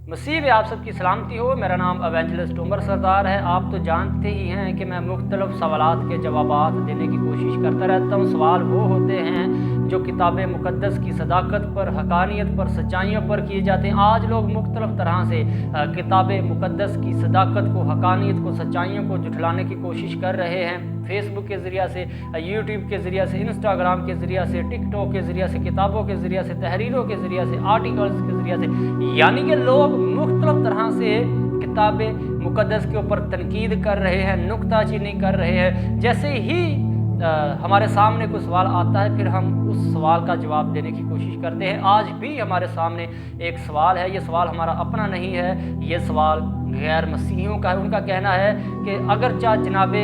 मसीह में आप सबकी सलामती हो। मेरा नाम एवेंजलिस्ट उमर सरदार है। आप तो जानते ही हैं कि मैं मुख्तलिफ सवालात के जवाबात देने की कोशिश करता रहता हूँ। सवाल वो होते हैं जो किताब मुक़द्दस की सदाकत पर, हक़ानियत पर, सच्चाइयों पर किए जाते हैं। आज लोग मुख्तलिफ तरह से किताब मुक़द्दस की सदाकत को, हक़ानियत को, सच्चाइयों को झुठलाने की कोशिश कर रहे हैं। फेसबुक के ज़रिए से, यूट्यूब के ज़रिए से, इंस्टाग्राम के ज़रिए से, टिकटॉक के ज़रिए से, किताबों के ज़रिए से, तहरीरों के ज़रिए से, आर्टिकल्स के ज़रिए से, यानी कि लोग मुख्तलिफ तरह से किताब मुक़द्दस के ऊपर तनकीद कर रहे हैं, नुक्ताचीनी कर रहे हैं। जैसे ही हमारे सामने कोई सवाल आता है, फिर हम उस सवाल का जवाब देने की कोशिश करते हैं। आज भी हमारे सामने एक सवाल है। ये सवाल हमारा अपना नहीं है, ये सवाल गैर मसीहियों का है। उनका कहना है कि अगर चाहे जनाब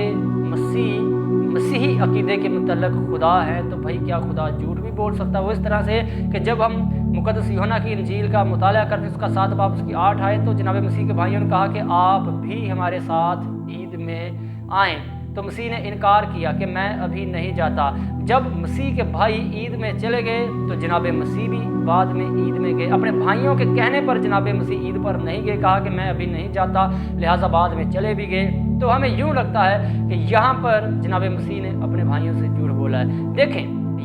मसीही अकीदे के मुतल्लिक़ खुदा है, तो भाई क्या खुदा झूठ भी बोल सकता है? वो इस तरह से कि जब हम मुक़द्दस यूहन्ना की इंजील का मुताला करते उसका 7 बाब उसकी 8 आए, तो जनाब मसीह के भाइयों ने कहा कि आप भी हमारे साथ ईद में आएँ। तो मसीह ने इनकार किया कि मैं अभी नहीं जाता। जब मसीह के भाई ईद में चले गए तो जनाब मसीह भी बाद में ईद में गए। अपने भाइयों के कहने पर जनाब मसीह ईद पर नहीं गए, कहा कि मैं अभी नहीं जाता, लिहाजा बाद में चले भी गए। तो हमें यूँ लगता है कि यहाँ पर जनाब मसीह ने अपने भाइयों से झूठ बोला है। देखें,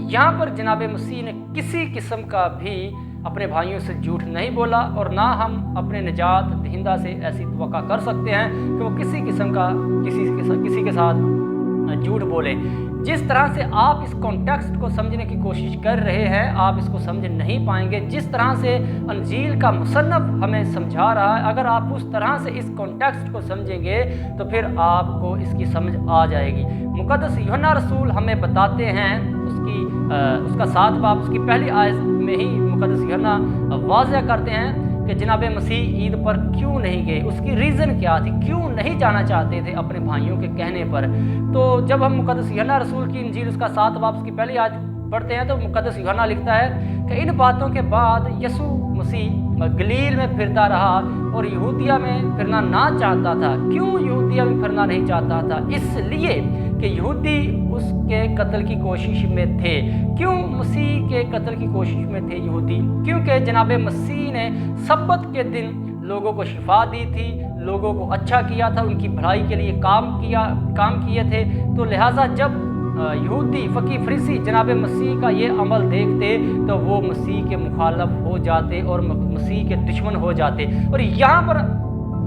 यहाँ पर जनाब मसीह ने किसी किस्म का भी अपने भाइयों से झूठ नहीं बोला, और ना हम अपने निजात दहिंदा से ऐसी तवक्का कर सकते हैं कि वो किसी किस्म का किसी के साथ झूठ बोले। जिस तरह से आप इस कॉन्टेक्स्ट को समझने की कोशिश कर रहे हैं, आप इसको समझ नहीं पाएंगे। जिस तरह से अंजील का मुसन्नफ़ हमें समझा रहा है, अगर आप उस तरह से इस कॉन्टेक्स्ट को समझेंगे तो फिर आपको इसकी समझ आ जाएगी। मुक़द्दस यूहन्ना रसूल हमें बताते हैं, उसका 7 बाब उसकी पहली आयत में ही मुक़द्दस यूहन्ना वाज़ह करते हैं कि जनाब मसीह ईद पर क्यों नहीं गए, उसकी रीज़न क्या थी, क्यों नहीं जाना चाहते थे अपने भाइयों के कहने पर। तो जब हम मुक़द्दस यूहन्ना रसूल की इंजील उसका 7 बाब उसकी पहली आयत पढ़ते हैं, तो मुक़द्दस यूहन्ना लिखता है कि इन बातों के बाद यीशु मसीह गलील में फिरता रहा और यहूदिया में फिरना ना चाहता था। क्यों यहूदिया में फिरना नहीं चाहता था? इसलिए कि यहूदी उसके कत्ल की कोशिश में थे। क्यों मसीह के कत्ल की कोशिश में थे यहूदी? क्योंकि जनाब मसीह ने सब्बत के दिन लोगों को शिफा दी थी, लोगों को अच्छा किया था, उनकी भलाई के लिए काम किए थे। तो लिहाजा जब यहूदी फ़की फरीसी जनाब मसीह का ये अमल देखते तो वो मसीह के मुखालफ हो जाते और मसीह के दुश्मन हो जाते। और यहाँ पर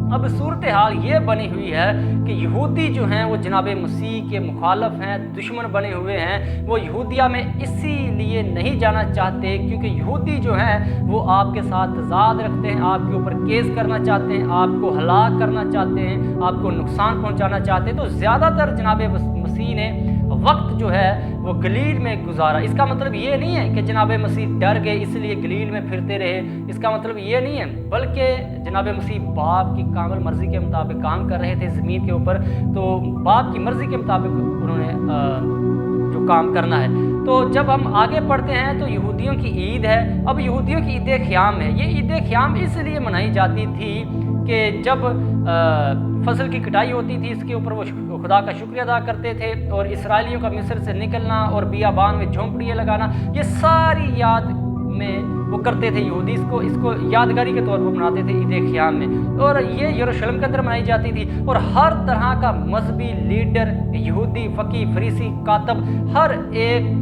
अब सूरत हाल ये बनी हुई है कि यहूदी जो हैं वो जनाब मसीह के मुखालफ हैं, दुश्मन बने हुए हैं। वो यहूदिया में इसीलिए नहीं जाना चाहते क्योंकि यहूदी जो हैं वो आपके साथ तज़ाद रखते हैं, आपके ऊपर केस करना चाहते हैं, आपको हलाक करना चाहते हैं, आपको नुकसान पहुंचाना चाहते हैं। तो ज़्यादातर जनाब मसीह ने वक्त जो है वो गलील में गुजारा। इसका मतलब ये नहीं है कि जनाब मसीह डर गए इसलिए गलील में फिरते रहे, इसका मतलब ये नहीं है, बल्कि जनाब मसीह बाप की कामिल मर्ज़ी के मुताबिक काम कर रहे थे ज़मीन के ऊपर। तो बाप की मर्ज़ी के मुताबिक उन्होंने जो काम करना है। तो जब हम आगे पढ़ते हैं तो यहूदियों की ईद है। अब यहूदियों की ईद ख़याम है। ये ईद ख़याम इसलिए मनाई जाती थी कि जब फसल की कटाई होती थी, इसके ऊपर वो खुदा का शुक्रिया अदा करते थे। और इसराइलियों का मिस्र से निकलना और बियाबान में झोंपड़ियाँ लगाना, ये सारी याद में वो करते थे यहूदी। इसको यादगारी के तौर पर मनाते थे ईद ख़याम में। और ये यरूशलेम के अंदर मनाई जाती थी। और हर तरह का मजहबी लीडर, यहूदी, फ़की, फरीसी, कातब, हर एक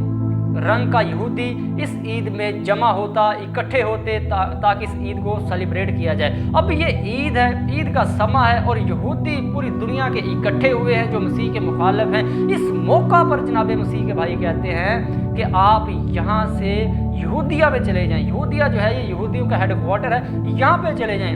रंग का यहूदी इस ईद में जमा होता, इकट्ठे होते ताकि इस ईद को सेलिब्रेट किया जाए। अब ये ईद है, ईद का समा है और यहूदी पूरी दुनिया के इकट्ठे हुए हैं जो मसीह के मुखालिफ हैं। इस मौका पर जनाब मसीह के भाई कहते हैं कि आप यहाँ से यहूदिया में चले जाएं। यहूदिया जो है ये यहूदियों का हेडक्वार्टर है, यहाँ पे चले जाएं,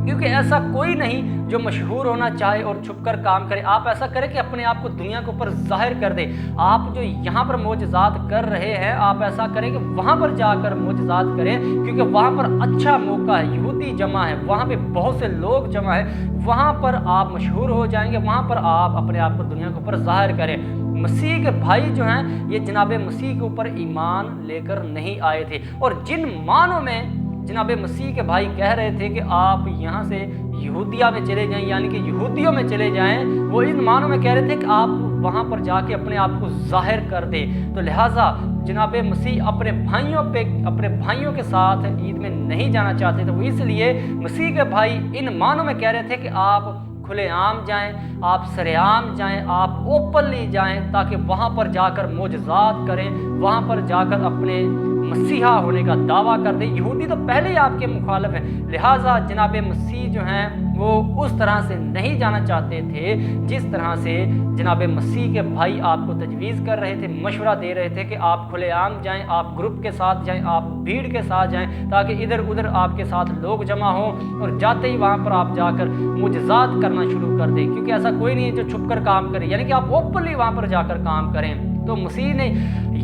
क्योंकि ऐसा कोई नहीं जो मशहूर होना चाहे और छुपकर काम करे। आप ऐसा करें कि अपने आप को दुनिया के ऊपर जाहिर कर दे। आप जो यहाँ पर मोजज़ात कर रहे हैं, आप ऐसा करें कि वहाँ पर जाकर मोजज़ात करें, क्योंकि वहाँ पर अच्छा मौका है। यहूदी जमा है, वहाँ पे बहुत से लोग जमा है, वहाँ पर आप मशहूर हो जाएंगे, वहाँ पर आप अपने आप को दुनिया के ऊपर जाहिर करें। मसीह के भाई जो हैं ये जनाब मसीह के ऊपर ईमान लेकर नहीं आए थे। और जिन मानों में जनाब मसीह के भाई कह रहे थे कि आप यहाँ से यहूदिया में चले जाएं, यानी कि यहूदियों में चले जाएं, वो इन मानों में कह रहे थे कि आप वहाँ पर जाके अपने आप को ज़ाहिर कर दे। तो लिहाजा जनाब मसीह अपने भाइयों के साथ ईद में नहीं जाना चाहते थे। वो इसलिए मसीह के भाई इन मानों में कह रहे थे कि आप खुलेआम जाएं, आप सरेआम जाएं, आप ओपनली जाएं, ताकि वहाँ पर जाकर मोजज़ात करें, वहाँ पर जाकर अपने मसीहा होने का दावा कर दें। यहूदी तो पहले ही आपके मुखालिफ हैं, लिहाजा जनाब मसीह जो हैं वो उस तरह से नहीं जाना चाहते थे जिस तरह से जनाब मसीह के भाई आपको तजवीज़ कर रहे थे, मशवरा दे रहे थे कि आप खुलेआम जाएं, आप ग्रुप के साथ जाएं, आप भीड़ के साथ जाएं, ताकि इधर उधर आपके साथ लोग जमा हों और जाते ही वहाँ पर आप जाकर मुजज़ात करना शुरू कर दें, क्योंकि ऐसा कोई नहीं है जो छुप कर काम करे, यानी कि आप ओपनली वहाँ पर जाकर काम करें। तो मसीह ने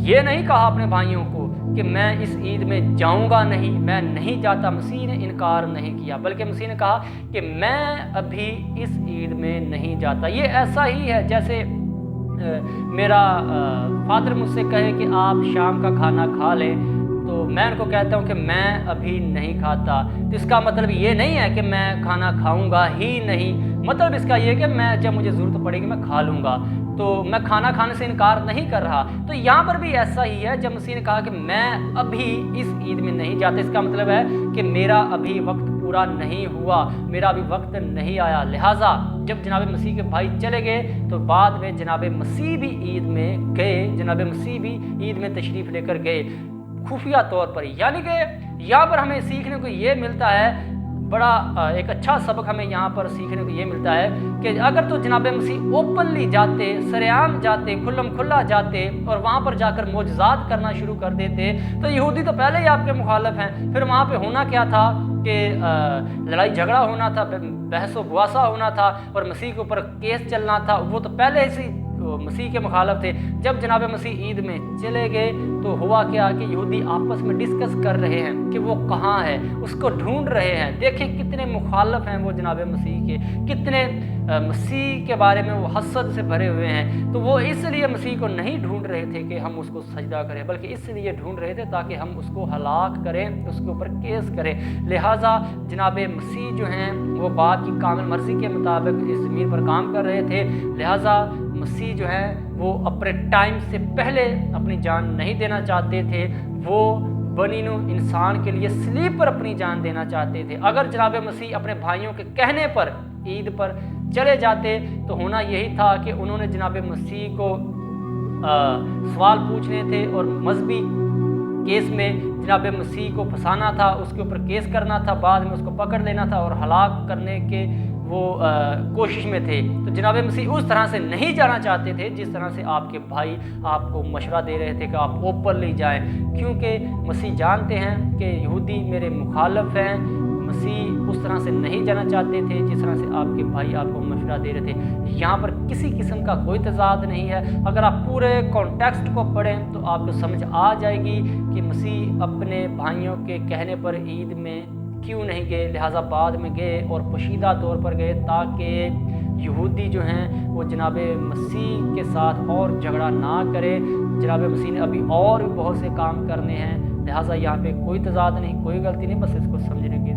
ये नहीं कहा अपने भाइयों को कि मैं इस ईद में जाऊंगा नहीं, मैं नहीं जाता। मसीह ने इनकार नहीं किया, बल्कि मसीह ने कहा कि मैं अभी इस ईद में नहीं जाता। ये ऐसा ही है जैसे मेरा फादर मुझसे कहे कि आप शाम का खाना खा लें, तो मैं उनको कहता हूँ कि मैं अभी नहीं खाता। तो इसका मतलब ये नहीं है कि मैं खाना खाऊंगा ही नहीं, मतलब इसका ये कि मैं जब मुझे ज़रूरत पड़ेगी मैं खा लूँगा, तो मैं खाना खाने से इनकार नहीं कर रहा। तो यहाँ पर भी ऐसा ही है, जब मसीह ने कहा कि मैं अभी इस ईद में नहीं जाता, इसका मतलब है कि मेरा अभी वक्त पूरा नहीं हुआ, मेरा अभी वक्त नहीं आया। लिहाजा जब जनाब मसीह के भाई चले गए तो बाद में जनाब मसीह भी ईद में गए, जनाब मसीह भी ईद में तशरीफ़ लेकर गए खुफिया तौर पर। यानी कि यहाँ पर हमें सीखने को ये मिलता है, बड़ा एक अच्छा सबक हमें यहाँ पर सीखने को ये मिलता है कि अगर तो जनाब मसीह ओपनली जाते, सरेआम जाते, खुल्लम खुल्ला जाते और वहाँ पर जाकर मोजज़ात करना शुरू कर देते, तो यहूदी तो पहले ही आपके मुखालिफ हैं। फिर वहाँ पे होना क्या था कि लड़ाई झगड़ा होना था, बहस व बुआसा होना था और मसीह के ऊपर केस चलना था। वो तो पहले से मसीह के मुखालिफ थे। जब जनाब मसीह ईद में चले गए तो हुआ क्या कि यहूदी आपस में डिस्कस कर रहे हैं कि वो कहाँ है, उसको ढूंढ रहे हैं। देखिए कितने मुखालिफ हैं वो जनाब मसीह के, कितने मसीह के बारे में वो हसद से भरे हुए हैं। तो वो इसलिए मसीह को नहीं ढूंढ रहे थे कि हम उसको सजदा करें, बल्कि इसलिए ढूंढ रहे थे ताकि हम उसको हलाक करें, उसके ऊपर केस करें। लिहाजा जनाब मसीह जो हैं वो बाप की कामिल मर्ज़ी के मुताबिक इस ज़मीन पर काम कर रहे थे। लिहाजा मसीह जो है वो अपने टाइम से पहले अपनी जान नहीं देना चाहते थे, वो बनीनो इंसान के लिए सलीब पर अपनी जान देना चाहते थे। अगर जनाब मसीह अपने भाइयों के कहने पर ईद पर चले जाते तो होना यही था कि उन्होंने जनाब मसीह को सवाल पूछने थे और मजहबी केस में जनाब मसीह को फंसाना था, उसके ऊपर केस करना था, बाद में उसको पकड़ लेना था और हलाक करने के वो कोशिश में थे। तो जनाब मसीह उस तरह से नहीं जाना चाहते थे जिस तरह से आपके भाई आपको मशवरा दे रहे थे कि आप ओपनली जाएं, क्योंकि मसीह जानते हैं कि यहूदी मेरे मुखालिफ हैं। मसीह उस तरह से नहीं जाना चाहते थे जिस तरह से आपके भाई आपको मशवरा दे रहे थे। यहाँ पर किसी किस्म का कोई तजाद नहीं है। अगर आप पूरे कॉन्टेक्स्ट को पढ़ें तो आपको समझ आ जाएगी कि मसीह अपने भाइयों के कहने पर ईद में क्यों नहीं गए, लिहाजा बाद में गए और पोशीदा तौर पर गए ताकि यहूदी जो हैं वो जनाब मसीह के साथ और झगड़ा ना करे। जनाब मसीह ने अभी और भी बहुत से काम करने हैं, लिहाजा यहाँ पे कोई तजाद नहीं, कोई गलती नहीं, बस इसको समझने की